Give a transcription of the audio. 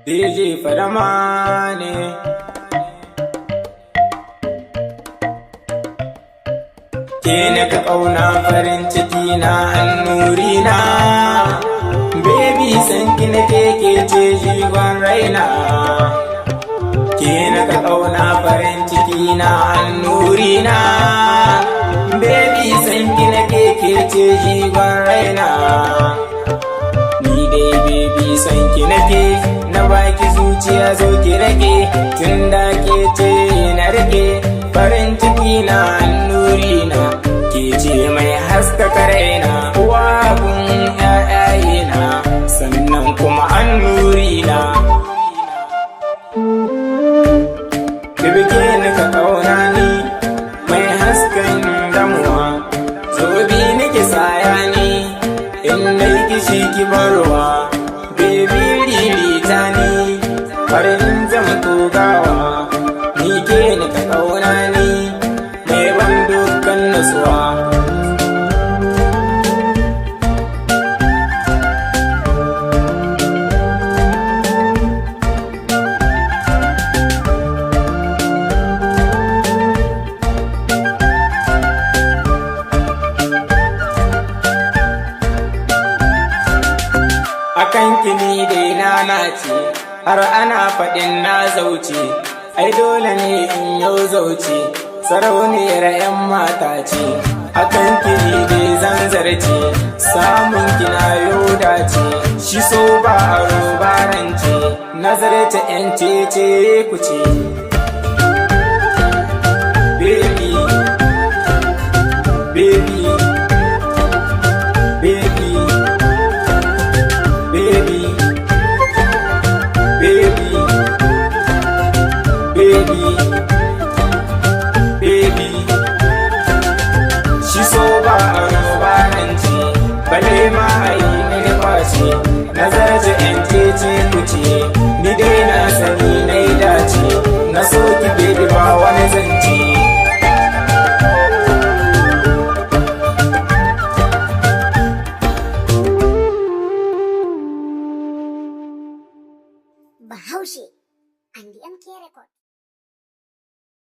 DJ Fadama ne. Ke na ka ƙauna farin ciki na annuri na, baby san ki na ke ce jigon raina. Ke na ka ƙauna farin ciki na annuri na, baby san ki na ke ce jigon raina. Ni dai baby san ki nake, na baki zuciya zo ki rage, tun da ke ce na rage farin ciki na annuri na, ke ce mai haskaka raina, uwa gun ƴaƴaye na, sannan kuma annuri na. Bibike ni ka ƙauna ni, mai hasken damuwa, zobi nake saya ni, in dai kishi ki barwa, baby ririta ni, farin zama togawa, ni ke ni ka ƙauna ni, mai ban dukkan nasuwa. Akan kini dai na nace, har ana faɗin na zauce, ai dole ne in yau zauce, sarauniyar 'yan mata ce. Akan kini dai zan zarce, samun kina yau dace, shi so ba aro barance, nazarta 'yan cece kuce. Baby, baby, baby, baby, baby, baby, baby, shi so ba a rubaranci, bale ma a yi mini kwace, nazarci yan cece kuce, ni dai na sani na yi dace, na so ki baby ba wani zance. Bahaushe and the MK Record.